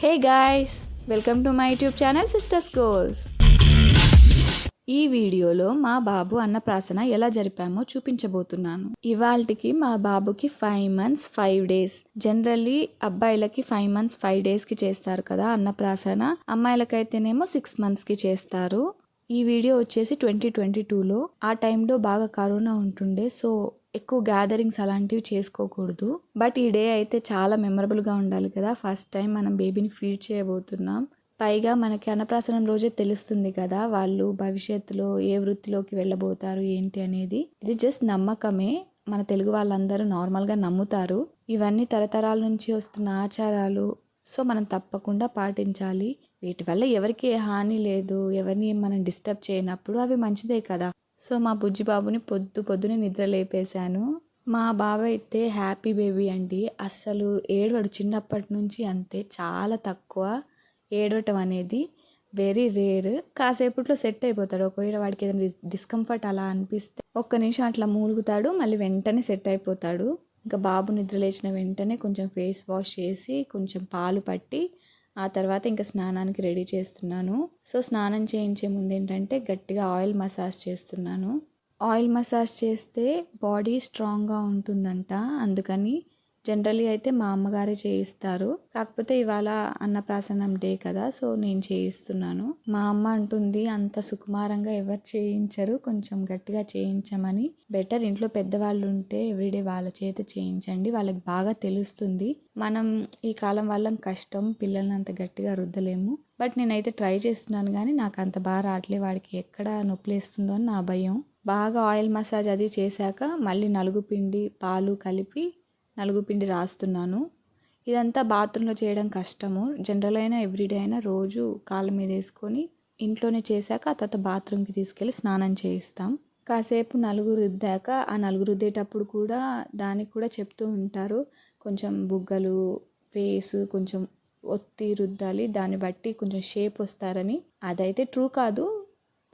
Hey guys, welcome to my YouTube channel sisters goals. ఈ వీడియోలో మా బాబు అన్నప్రాసన ఎలా జరిపామో చూపించబోతున్నాను. ఇవాల్టికి మా బాబుకి 5 months 5 days. జనరల్లీ అబ్బాయిలకి 5 months 5 daysకి చేస్తారు కదా అన్నప్రాసన, అమ్మాయిలకైతేనేమో 6 monthsకి చేస్తారు. ఈ వీడియో వచ్చేసి 2022లో. ఆ టైంలో బాగా కరోనా ఉంటుండే, సో ఎక్కువ గ్యాదరింగ్స్ అలాంటివి చేసుకోకూడదు. బట్ ఈ డే అయితే చాలా మెమరబుల్గా ఉండాలి కదా. ఫస్ట్ టైం మనం బేబీని ఫీడ్ చేయబోతున్నాం. పైగా మనకి అన్నప్రాసనం రోజే తెలుస్తుంది కదా వాళ్ళు భవిష్యత్తులో ఏ వృత్తిలోకి వెళ్ళబోతారు ఏంటి అనేది. ఇది జస్ట్ నమ్మకమే, మన తెలుగు వాళ్ళందరూ నార్మల్గా నమ్ముతారు. ఇవన్నీ తరతరాల నుంచి వస్తున్న ఆచారాలు, సో మనం తప్పకుండా పాటించాలి. వీటి వల్ల ఎవరికి ఏ హాని లేదు, ఎవరిని మనం డిస్టర్బ్ చేయనప్పుడు అవి మంచిదే కదా. సో మా బుజ్జి బాబుని పొద్దునే నిద్ర లేపేశాను. మా బాబు అయితే హ్యాపీ బేబీ అండి. అస్సలు ఏడవడు, చిన్నప్పటి నుంచి అంతే, చాలా తక్కువ ఏడవటం అనేది, వెరీ రేర్. కాసేపట్లో సెట్ అయిపోతాడు. ఒకవేళ వాడికి ఏదైనా డిస్కంఫర్ట్ అలా అనిపిస్తే ఒక్క నిమిషం అట్లా మూలుగుతాడు, మళ్ళీ వెంటనే సెట్ అయిపోతాడు. ఇంకా బాబు నిద్ర లేచిన వెంటనే కొంచెం ఫేస్ వాష్ చేసి కొంచెం పాలు పట్టి ఆ తర్వాత ఇంకా స్నానానికి రెడీ చేస్తున్నాను. సో స్నానం చేయించే ముందు ఏంటంటే గట్టిగా ఆయిల్ మసాజ్ చేస్తున్నాను. ఆయిల్ మసాజ్ చేస్తే బాడీ స్ట్రాంగ్గా ఉంటుందంట, అందుకని జనరల్లీ అయితే మా అమ్మగారే చేయిస్తారు. కాకపోతే ఇవాళ అన్నప్రాసనం డే కదా, సో నేను చేయిస్తున్నాను. మా అమ్మ అంటుంది అంత సుకుమారంగా ఎవరు చేయించరు, కొంచెం గట్టిగా చేయించమని. బెటర్ ఇంట్లో పెద్దవాళ్ళు ఉంటే ఎవ్రీడే వాళ్ళ చేత చేయించండి, వాళ్ళకి బాగా తెలుస్తుంది. మనం ఈ కాలం వాళ్ళం కష్టం, పిల్లల్ని అంత గట్టిగా రుద్దలేము. బట్ నేనైతే ట్రై చేస్తున్నాను, కానీ నాకు అంత బాగా రావట్లే. వాడికి ఎక్కడ నొప్పిలేస్తుందో అని నా భయం. బాగా ఆయిల్ మసాజ్ అది చేశాక మళ్ళీ నలుగుపిండి పాలు కలిపి నలుగుపిండి రాస్తున్నాను. ఇదంతా బాత్రూంలో చేయడం కష్టము. జనరల్ అయినా ఎవ్రీడే అయినా రోజు కాళ్ళ మీద వేసుకొని ఇంట్లోనే చేశాక ఆ తర్వాత బాత్రూమ్కి తీసుకెళ్ళి స్నానం చేయిస్తాం. కాసేపు నలుగు రుద్దాక ఆ నలుగు రుద్దేటప్పుడు కూడా దానికి కూడా చెప్తూ ఉంటారు, కొంచెం బుగ్గలు ఫేస్ కొంచెం ఒత్తి రుద్దాలి, దాన్ని బట్టి కొంచెం షేప్ వస్తారని. అదైతే ట్రూ కాదు,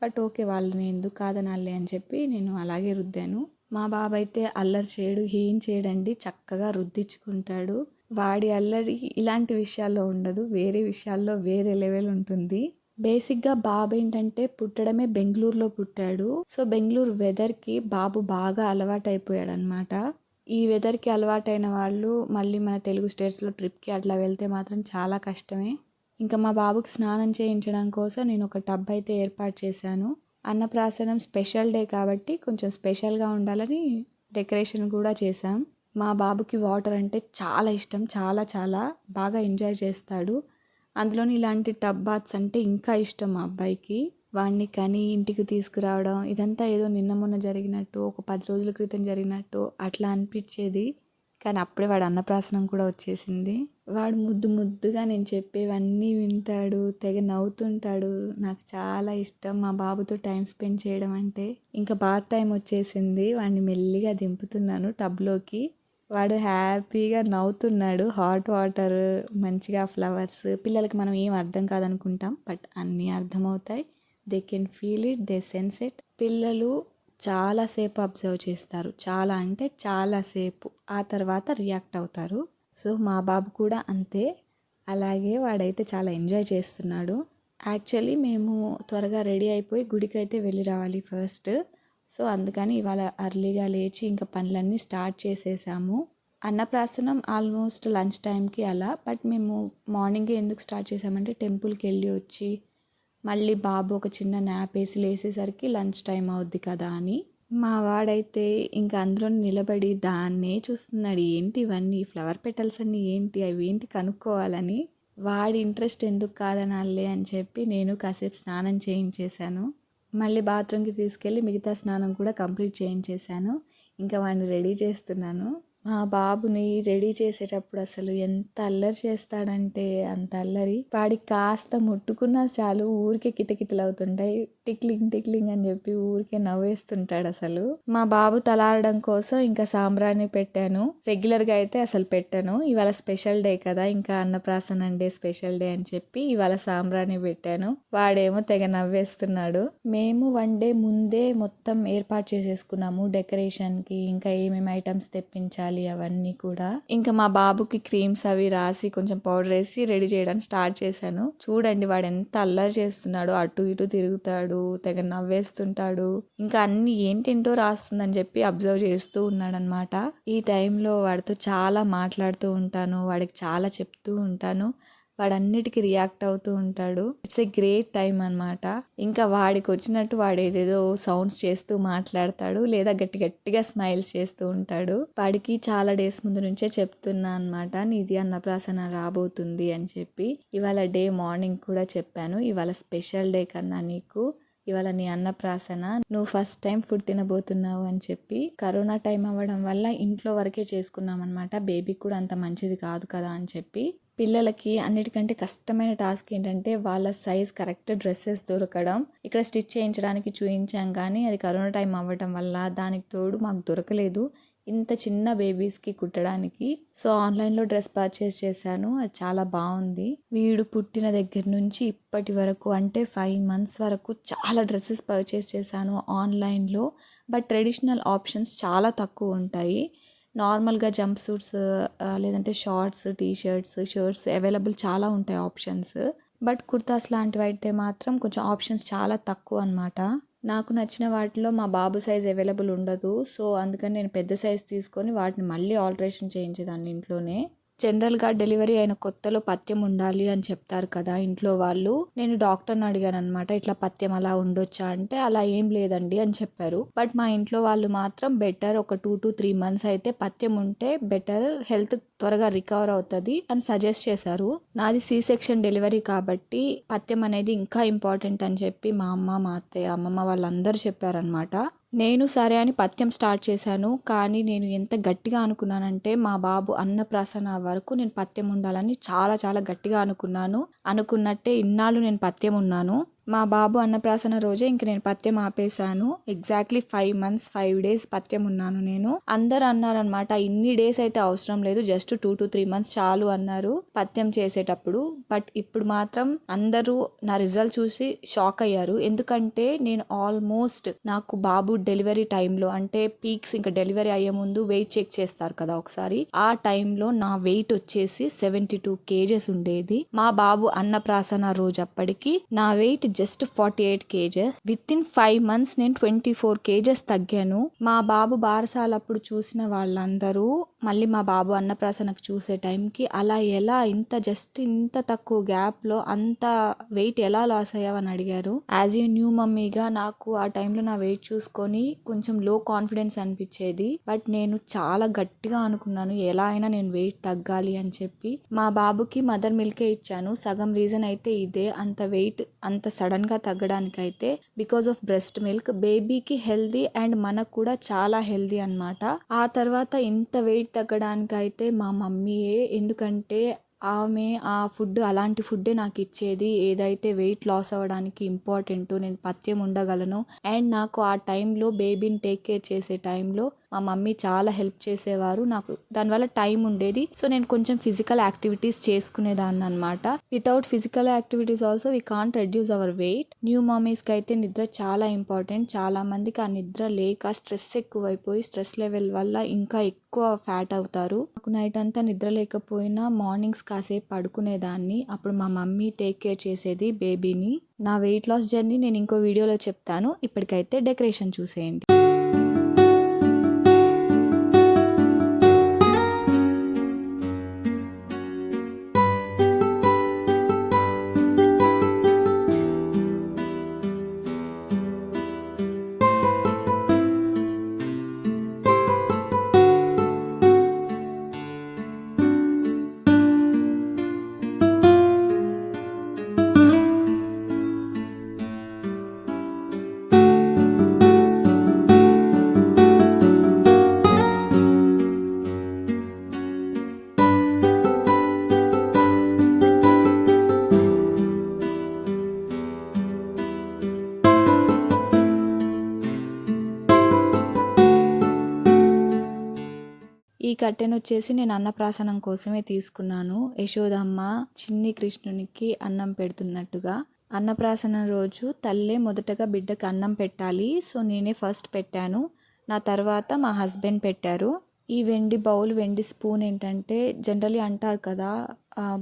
బట్ ఓకే, వాళ్ళని ఎందుకు కాదనాలి అని చెప్పి నేను అలాగే రుద్దాను. మా బాబు అయితే అల్లరి చేయడు, ఏం చేయడండి, చక్కగా రుద్దించుకుంటాడు. వాడి అల్లరి ఇలాంటి విషయాల్లో ఉండదు, వేరే విషయాల్లో వేరే లెవెల్ ఉంటుంది. బేసిక్గా బాబు ఏంటంటే పుట్టడమే బెంగళూరులో పుట్టాడు. సో బెంగళూరు వెదర్కి బాబు బాగా అలవాటు అయిపోయాడు అనమాట. ఈ వెదర్కి అలవాటైన వాళ్ళు మళ్ళీ మన తెలుగు స్టేట్స్లో ట్రిప్కి అట్లా వెళ్తే మాత్రం చాలా కష్టమే. ఇంకా మా బాబుకి స్నానం చేయించడం కోసం నేను ఒక టబ్ అయితే ఏర్పాటు చేశాను. అన్నప్రాసనం స్పెషల్ డే కాబట్టి కొంచెం స్పెషల్గా ఉండాలని డెకరేషన్ కూడా చేశాం. మా బాబుకి వాటర్ అంటే చాలా ఇష్టం, చాలా చాలా బాగా ఎంజాయ్ చేస్తాడు. అందులోని ఇలాంటి టబ్ బాత్స్ అంటే ఇంకా ఇష్టం మా అబ్బాయికి. వాడిని కని ఇంటికి తీసుకురావడం ఇదంతా ఏదో నిన్న మొన్న జరిగినట్టు, ఒక 10 రోజుల క్రితం జరిగినట్టు అట్లా అనిపించేది. కానీ అప్పుడే వాడు అన్నప్రాసనం కూడా వచ్చేసింది. వాడు ముద్దుగా నేను చెప్పేవన్నీ వింటాడు, తెగ నవ్వుతుంటాడు. నాకు చాలా ఇష్టం మా బాబుతో టైం స్పెండ్ చేయడం అంటే. ఇంకా బాత్ టైం వచ్చేసింది, వాడిని మెల్లిగా దింపుతున్నాను టబ్లోకి. వాడు హ్యాపీగా నవ్వుతున్నాడు. హాట్ వాటర్, మంచిగా ఫ్లవర్స్. పిల్లలకి మనం ఏం అర్థం కాదనుకుంటాం, బట్ అన్నీ అర్థమవుతాయి. They can feel it, they sense it. పిల్లలు చాలాసేపు అబ్జర్వ్ చేస్తారు, చాలా అంటే చాలాసేపు, ఆ తర్వాత రియాక్ట్ అవుతారు. సో మా బాబు కూడా అంతే. అలాగే వాడైతే చాలా ఎంజాయ్ చేస్తున్నాడు. యాక్చువల్లీ మేము త్వరగా రెడీ అయిపోయి గుడికి అయితే వెళ్ళి రావాలి ఫస్ట్. సో అందుకని ఇవాళ అర్లీగా లేచి ఇంకా పనులన్నీ స్టార్ట్ చేసేసాము. అన్నప్రాసనం ఆల్మోస్ట్ లంచ్ టైంకి అలా, బట్ మేము మార్నింగే ఎందుకు స్టార్ట్ చేసామంటే టెంపుల్కి వెళ్ళి వచ్చి మళ్ళీ బాబు ఒక చిన్న నాప్ వేసి లేసేసరికి లంచ్ టైం అవుద్ది కదా అని. మా వాడైతే ఇంకా అందులో నిలబడి దాన్నే చూస్తున్నాడు, ఏంటి ఇవన్నీ ఫ్లవర్ పెటల్స్ అన్నీ ఏంటి, అవి ఏంటి కనుక్కోవాలని. వాడి ఇంట్రెస్ట్ ఎందుకు కాదనాలే అని చెప్పి నేను కాసేపు స్నానం చేయించేశాను. మళ్ళీ బాత్రూమ్కి తీసుకెళ్ళి మిగతా స్నానం కూడా కంప్లీట్ చేయించేశాను. ఇంకా వాడిని రెడీ చేస్తున్నాను. మా బాబుని రెడీ చేసేటప్పుడు అసలు ఎంత అల్లరి చేస్తాడంటే అంత అల్లరి. వాడికి కాస్త ముట్టుకున్నా చాలు ఊరికే కిటకిటలు అవుతుంటాయి, టిక్లింగ్ అని చెప్పి ఊరికే నవ్వేస్తుంటాడు అసలు. మా బాబు తలారడం కోసం ఇంకా సాంబ్రాణి పెట్టాను. రెగ్యులర్గా అయితే అసలు పెట్టాను, ఇవాళ స్పెషల్ డే కదా, ఇంకా అన్నప్రాసనం డే స్పెషల్ డే అని చెప్పి ఇవాళ సాంబ్రాణి పెట్టాను. వాడేమో తెగ నవ్వేస్తున్నాడు. మేము 1 day ముందే మొత్తం ఏర్పాటు చేసేసుకున్నాము డెకరేషన్కి, ఇంకా ఏమేమి ఐటమ్స్ తెప్పించాలి చేయాలి అవన్నీ కూడా. ఇంకా మా బాబుకి క్రీమ్స్ అవి రాసి కొంచెం పౌడర్ వేసి రెడీ చేయడానికి స్టార్ట్ చేశాను. చూడండి వాడు ఎంత అల్లరి చేస్తున్నాడో, అటు ఇటు తిరుగుతాడు, తెగ నవ్వేస్తుంటాడు, ఇంకా అన్ని ఏంటేంటో రాస్తుందని చెప్పి అబ్జర్వ్ చేస్తూ ఉన్నాడనమాట. ఈ టైంలో వాడితో చాలా మాట్లాడుతూ ఉంటాను, వాడికి చాలా చెప్తూ ఉంటాను, వాడన్నిటికీ రియాక్ట్ అవుతూ ఉంటాడు. ఇట్స్ ఏ గ్రేట్ టైం అనమాట. ఇంకా వాడికి వచ్చినట్టు వాడు ఏదేదో సౌండ్స్ చేస్తూ మాట్లాడతాడు, లేదా గట్టి గట్టిగా స్మైల్స్ చేస్తూ ఉంటాడు. వాడికి చాలా డేస్ ముందు నుంచే చెప్తున్నా అనమాట, నీది అన్నప్రాసన రాబోతుంది అని చెప్పి. ఇవాళ డే మార్నింగ్ కూడా చెప్పాను, ఇవాళ స్పెషల్ డే కన్నా నీకు ఇవాళ నీ అన్నప్రాసన, నువ్వు ఫస్ట్ టైం ఫుడ్ తినబోతున్నావు అని చెప్పి. కరోనా టైం అవ్వడం వల్ల ఇంట్లో వరకే చేసుకున్నాం అనమాట. బేబీకి కూడా అంత మంచిది కాదు కదా అని చెప్పి. పిల్లలకి అన్నిటికంటే కష్టమైన టాస్క్ ఏంటంటే వాళ్ళ సైజ్ కరెక్ట్ డ్రెస్సెస్ దొరకడం. ఇక్కడ స్టిచ్ చేయించడానికి చూయించాం కానీ అది కరోనా టైం అవ్వడం వల్ల దానికి తోడు మాకు దొరకలేదు ఇంత చిన్న బేబీస్కి కుట్టడానికి. సో ఆన్లైన్లో డ్రెస్ పర్చేస్ చేశాను, అది చాలా బాగుంది. వీడు పుట్టిన దగ్గర నుంచి ఇప్పటి వరకు అంటే 5 months వరకు చాలా డ్రెస్సెస్ పర్చేస్ చేశాను ఆన్లైన్లో. బట్ ట్రెడిషనల్ ఆప్షన్స్ చాలా తక్కువ ఉంటాయి. నార్మల్గా జంప్ సూట్స్ లేదంటే షార్ట్స్, టీషర్ట్స్, షర్ట్స్ అవైలబుల్ చాలా ఉంటాయి ఆప్షన్స్. బట్ కుర్తాస్ లాంటివి అయితే మాత్రం కొంచెం ఆప్షన్స్ చాలా తక్కువ అనమాట. నాకు నచ్చిన వాటిలో మా బాబు సైజ్ అవైలబుల్ ఉండదు. సో అందుకని నేను పెద్ద సైజ్ తీసుకొని వాటిని మళ్ళీ ఆల్టరేషన్ చేయించేదాన్ని ఇంట్లోనే. జనరల్గా డెలివరీ అయిన కొత్తలో పథ్యం ఉండాలి అని చెప్తారు కదా ఇంట్లో వాళ్ళు. నేను డాక్టర్ని అడిగాను అనమాట, ఇట్లా పథ్యం అలా ఉండొచ్చా అంటే అలా ఏం లేదండి అని చెప్పారు. బట్ మా ఇంట్లో వాళ్ళు మాత్రం బెటర్ ఒక 2 to 3 months అయితే పథ్యం ఉంటే బెటర్, హెల్త్ త్వరగా రికవర్ అవుతుంది అని సజెస్ట్ చేశారు. నాది సి సెక్షన్ డెలివరీ కాబట్టి పథ్యం అనేది ఇంకా ఇంపార్టెంట్ అని చెప్పి మా అమ్మ, మా అత్తయ్య, అమ్మమ్మ వాళ్ళందరూ చెప్పారనమాట. నేను సరే అని పథ్యం స్టార్ట్ చేశాను. కానీ నేను ఎంత గట్టిగా అనుకున్నానంటే మా బాబు అన్నప్రాసన వరకు నేను పథ్యం ఉండాలని చాలా చాలా గట్టిగా అనుకున్నాను. అనుకున్నట్టే ఇన్నాళ్ళు నేను పథ్యం ఉన్నాను. మా బాబు అన్నప్రాసన రోజే ఇంక నేను పథ్యం ఆపేశాను. ఎగ్జాక్ట్లీ 5 months 5 days పథ్యం ఉన్నాను నేను. అందరు అన్నారనమాట, ఇన్ని డేస్ అయితే అవసరం లేదు, జస్ట్ 2 to 3 months చాలు అన్నారు పథ్యం చేసేటప్పుడు. బట్ ఇప్పుడు మాత్రం అందరూ నా రిజల్ట్ చూసి షాక్ అయ్యారు. ఎందుకంటే నేను ఆల్మోస్ట్ నాకు బాబు డెలివరీ టైంలో అంటే పీక్స్, ఇంకా డెలివరీ అయ్యే ముందు వెయిట్ చెక్ చేస్తారు కదా ఒకసారి, ఆ టైంలో నా వెయిట్ వచ్చేసి 72 kgs ఉండేది. మా బాబు అన్నప్రాసన రోజు అప్పటికి నా weight just 48 kgs. Within 5 months నేను 24 kgs తగ్గాను. మా బాబు బారసాలప్పుడు చూసిన వాళ్ళందరూ మళ్ళీ మా బాబు అన్నప్రాసనకు చూసే టైంకి అలా ఎలా ఇంత తక్కువ గ్యాప్లో అంత వెయిట్ ఎలా లాస్ అయ్యావని అడిగారు. యాజ్ ఏ న్యూ మమ్మీగా నాకు ఆ టైంలో నా వెయిట్ చూసుకొని కొంచెం లో కాన్ఫిడెన్స్ అనిపించేది. బట్ నేను చాలా గట్టిగా అనుకున్నాను ఎలా అయినా నేను వెయిట్ తగ్గాలి అని చెప్పి. మా బాబుకి మదర్ మిల్కే ఇచ్చాను. సగం రీజన్ అయితే ఇదే, అంత వెయిట్ అంత సడన్గా తగ్గడానికి అయితే బికాస్ ఆఫ్ బ్రెస్ట్ మిల్క్. బేబీకి హెల్దీ అండ్ మనకు కూడా చాలా హెల్దీ అనమాట. ఆ తర్వాత ఇంత వెయిట్ తగ్గడానికి అయితే మా మమ్మీయే. ఎందుకంటే ఆమె ఆ ఫుడ్ అలాంటి ఫుడ్డే నాకు ఇచ్చేది ఏదైతే వెయిట్ లాస్ అవ్వడానికి ఇంపార్టెంట్, నేను పథ్యం ఉండగలను. అండ్ నాకు ఆ టైంలో బేబీని టేక్ కేర్ చేసే టైంలో మా మమ్మీ చాలా హెల్ప్ చేసేవారు. నాకు దానివల్ల టైం ఉండేది. సో నేను కొంచెం ఫిజికల్ యాక్టివిటీస్ చేసుకునేదాన్ని అనమాట. Without physical activities also we can't reduce our weight. New మమ్మీస్కి అయితే నిద్ర చాలా ఇంపార్టెంట్. చాలా మందికి ఆ నిద్ర లేక స్ట్రెస్ ఎక్కువైపోయి స్ట్రెస్ లెవెల్ వల్ల ఇంకా ఎక్కువ ఫ్యాట్ అవుతారు. నాకు నైట్ అంతా నిద్ర లేకపోయినా మార్నింగ్స్ కాసేపు పడుకునేదాన్ని. అప్పుడు మా మమ్మీ టేక్ కేర్ చేసేది బేబీని. నా వెయిట్ లాస్ జర్నీ నేను ఇంకో వీడియోలో చెప్తాను. ఇప్పటికైతే డెకరేషన్ చూసేయండి. ఈ కట్టెను వచ్చేసి నేను అన్నప్రాసనం కోసమే తీసుకున్నాను. యశోదమ్మ చిన్ని కృష్ణునికి అన్నం పెడుతున్నట్టుగా. అన్నప్రాసనం రోజు తల్లే మొదటగా బిడ్డకు అన్నం పెట్టాలి. సో నేనే ఫస్ట్ పెట్టాను, నా తర్వాత మా హస్బెండ్ పెట్టారు. ఈ వెండి బౌల్, వెండి స్పూన్ ఏంటంటే జనరల్లీ అంటారు కదా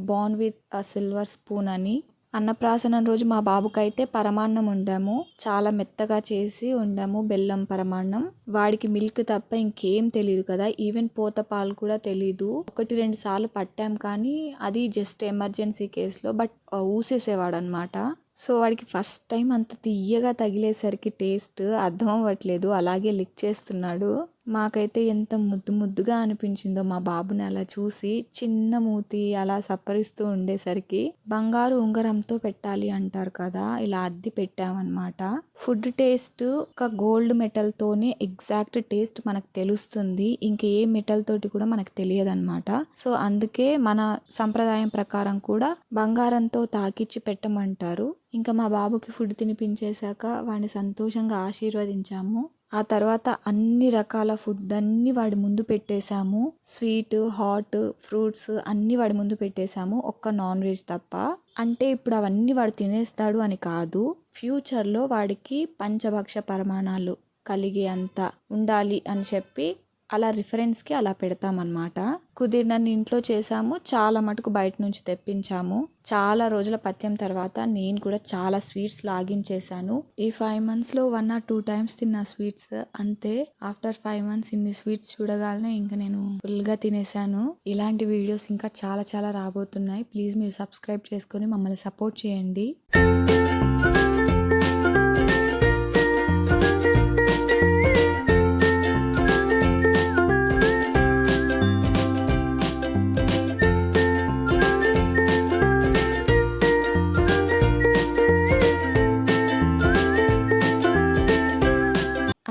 బార్న్ విత్ సిల్వర్ స్పూన్ అని. అన్నప్రాసనం రోజు మా బాబుకైతే పరమాన్నం వండాము. చాలా మెత్తగా చేసి వండాము, బెల్లం పరమాన్నం. వాడికి మిల్క్ తప్ప ఇంకేం తెలియదు కదా, ఈవెన్ పోత పాలు కూడా తెలీదు. 1-2 సార్లు పట్టాం కానీ అది జస్ట్ ఎమర్జెన్సీ కేసులో, బట్ ఊసేసేవాడు అనమాట. సో వాడికి ఫస్ట్ టైం అంత తియ్యగా తగిలేసరికి టేస్ట్ అర్థం అవ్వట్లేదు, అలాగే లిక్ చేస్తున్నాడు. మాకైతే ఎంత ముద్దు ముద్దుగా అనిపించిందో మా బాబుని అలా చూసి. చిన్న మూతి అలా సప్పరిస్తూ ఉండేసరికి బంగారు ఉంగరంతో పెట్టాలి అంటారు కదా, ఇలా అద్ది పెట్టామన్నమాట. ఫుడ్ టేస్ట్ ఒక గోల్డ్ మెటల్ తోనే ఎగ్జాక్ట్ టేస్ట్ మనకు తెలుస్తుంది, ఇంకే మెటల్ తోటి కూడా మనకు తెలియదు అనమాట. సో అందుకే మన సంప్రదాయం ప్రకారం కూడా బంగారంతో తాకిచ్చి పెట్టమంటారు. ఇంకా మా బాబుకి ఫుడ్ తినిపించేశాక వాడిని సంతోషంగా ఆశీర్వదించాము. ఆ తర్వాత అన్ని రకాల ఫుడ్ అన్ని వాడి ముందు పెట్టేశాము. స్వీట్, హాట్, ఫ్రూట్స్ అన్ని వాడి ముందు పెట్టేశాము, ఒక్క నాన్ వెజ్ తప్ప. అంటే ఇప్పుడు అవన్నీ వాడు తినేస్తాడు అని కాదు, ఫ్యూచర్లో వాడికి పంచభక్ష పరమాణాలు కలిగే అంత ఉండాలి అని చెప్పి అలా రిఫరెన్స్కి అలా పెడతామన్నమాట. కుదిరినన్ని ఇంట్లో చేసాము, చాలా మటుకు బయట నుంచి తెప్పించాము. చాలా రోజుల పథ్యం తర్వాత నేను కూడా చాలా స్వీట్స్ లాగించేశాను. ఈ 5 monthsలో 1 or 2 times తిన్న స్వీట్స్ అంతే. ఆఫ్టర్ 5 months ఇన్ని స్వీట్స్ చూడగానే ఇంకా నేను ఫుల్గా తినేసాను. ఇలాంటి వీడియోస్ ఇంకా చాలా చాలా రాబోతున్నాయి. ప్లీజ్ మీరు సబ్స్క్రైబ్ చేసుకొని మమ్మల్ని సపోర్ట్ చేయండి.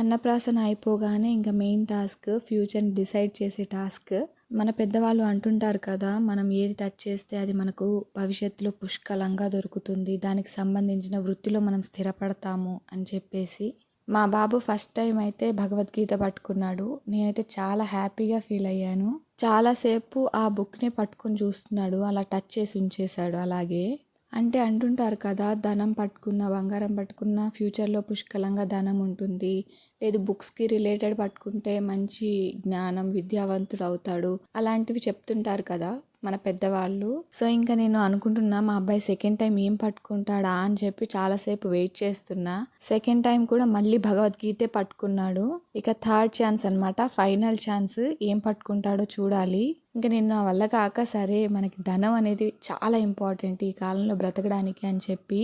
అన్నప్రాసన అయిపోగానే ఇంకా మెయిన్ టాస్క్ ఫ్యూచర్ని డిసైడ్ చేసే టాస్క్. మన పెద్దవాళ్ళు అంటుంటారు కదా, మనం ఏది టచ్ చేస్తే అది మనకు భవిష్యత్తులో పుష్కలంగా దొరుకుతుంది, దానికి సంబంధించిన వృత్తిలో మనం స్థిరపడతాము అని చెప్పేసి. మా బాబు ఫస్ట్ టైం అయితే భగవద్గీత పట్టుకున్నాడు. నేనైతే చాలా హ్యాపీగా ఫీల్ అయ్యాను. చాలాసేపు ఆ బుక్ని పట్టుకొని చూస్తున్నాడు, అలా టచ్ చేసి ఉంచేశాడు అలాగే. అంటే అంటుంటారు కదా, ధనం పట్టుకున్న, బంగారం పట్టుకున్న ఫ్యూచర్లో పుష్కలంగా ధనం ఉంటుంది, లేదు బుక్స్కి రిలేటెడ్ పట్టుకుంటే మంచి జ్ఞానం, విద్యావంతుడు అవుతాడు, అలాంటివి చెప్తుంటారు కదా మన పెద్దవాళ్ళు. సో ఇంకా నేను అనుకుంటున్నా మా అబ్బాయి సెకండ్ టైం ఏం పట్టుకుంటాడా అని చెప్పి చాలాసేపు వెయిట్ చేస్తున్నా. సెకండ్ టైం కూడా మళ్ళీ భగవద్గీతే పట్టుకున్నాడు. ఇక థర్డ్ ఛాన్స్ అనమాట, ఫైనల్ ఛాన్స్, ఏం పట్టుకుంటాడో చూడాలి. ఇంకా నేను నా వల్ల కాక సరే మనకి ధనం అనేది చాలా ఇంపార్టెంట్ ఈ కాలంలో బ్రతకడానికి అని చెప్పి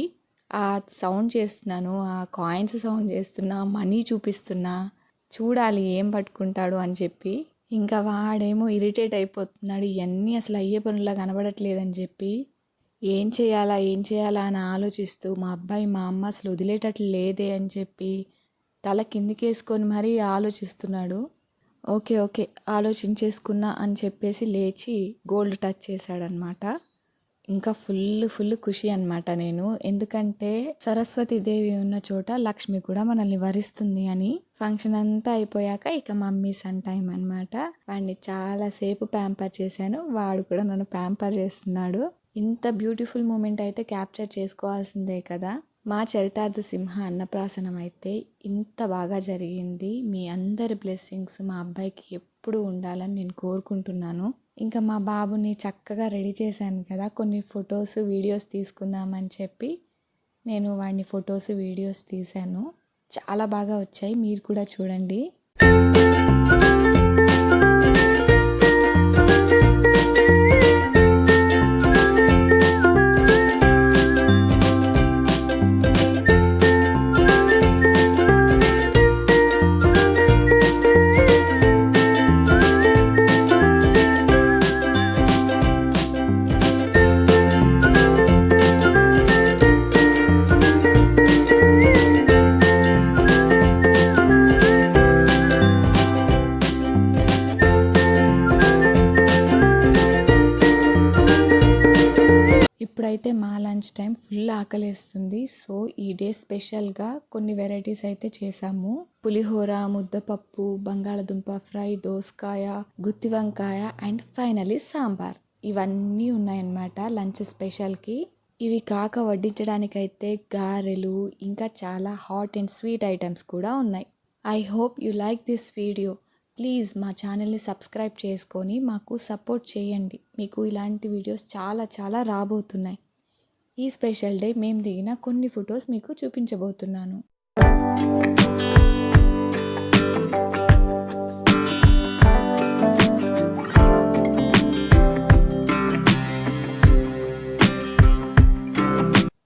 ఆ సౌండ్ చేస్తున్నాను, ఆ కాయిన్స్ సౌండ్ చేస్తున్నా, మనీ చూపిస్తున్నా, చూడాలి ఏం పట్టుకుంటాడు అని చెప్పి. ఇంకా వాడేమో ఇరిటేట్ అయిపోతున్నాడు, ఇవన్నీ అసలు అయ్యే పనులా కనబడట్లేదని చెప్పి. ఏం చేయాలా అని ఆలోచిస్తూ మా అబ్బాయి మా అమ్మ అసలు వదిలేటట్లు లేదే అని చెప్పి తల కిందికేసుకొని మరీ ఆలోచిస్తున్నాడు. ఓకే ఆలోచించేసుకున్నా అని చెప్పేసి లేచి గోల్డ్ టచ్ చేశాడనమాట. ఇంకా ఫుల్ ఖుషి అనమాట నేను, ఎందుకంటే సరస్వతీదేవి ఉన్న చోట లక్ష్మి కూడా మనల్ని వరిస్తుంది అని. ఫంక్షన్ అంతా అయిపోయాక ఇక మమ్మీ సన్ టైం అనమాట. వాడిని చాలాసేపు ప్యాంపర్ చేశాను, వాడు కూడా నన్ను ప్యాంపర్ చేస్తున్నాడు. ఇంత బ్యూటిఫుల్ మూమెంట్ అయితే క్యాప్చర్ చేసుకోవాల్సిందే కదా. మా చరితార్థ సింహ అన్నప్రాసనం అయితే ఇంత బాగా జరిగింది. మీ అందరి బ్లెస్సింగ్స్ మా అబ్బాయికి ఎప్పుడు ఉండాలని నేను కోరుకుంటున్నాను. ఇంకా మా బాబుని చక్కగా రెడీ చేశాను కదా, కొన్ని ఫొటోస్, వీడియోస్ తీసుకుందామని చెప్పి నేను వాడిని ఫొటోస్, వీడియోస్ తీశాను. చాలా బాగా వచ్చాయి, మీరు కూడా చూడండి. ఇప్పుడైతే మా లంచ్ టైం ఫుల్ ఆకలేస్తుంది. సో ఈ డే స్పెషల్గా కొన్ని వెరైటీస్ అయితే చేసాము. పులిహోర, ముద్దపప్పు, బంగాళదుంప ఫ్రై, దోసకాయ, గుత్తి వంకాయ అండ్ ఫైనలీ సాంబార్. ఇవన్నీ ఉన్నాయన్నమాట లంచ్ స్పెషల్కి. ఇవి కాక వడ్డించడానికైతే గారెలు, ఇంకా చాలా హాట్ అండ్ స్వీట్ ఐటమ్స్ కూడా ఉన్నాయి. I hope you like this video. Please మా ఛానల్ని సబ్స్క్రైబ్ చేసుకొని మాకు సపోర్ట్ చేయండి. మీకు ఇలాంటి వీడియోస్ చాలా చాలా రాబోతున్నాయి. ఈ స్పెషల్ డే మేము దిగిన కొన్ని ఫొటోస్ మీకు చూపించబోతున్నాను.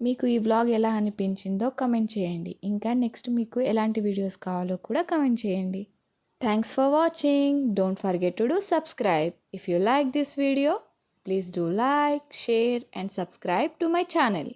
మీకు ఈ వ్లాగ్ ఎలా అనిపించిందో కమెంట్ చేయండి. ఇంకా నెక్స్ట్ మీకు ఎలాంటి వీడియోస్ కావాలో కూడా కమెంట్ చేయండి. Thanks for watching. Don't forget to do subscribe. If you like this video, please do like, share and subscribe to my channel.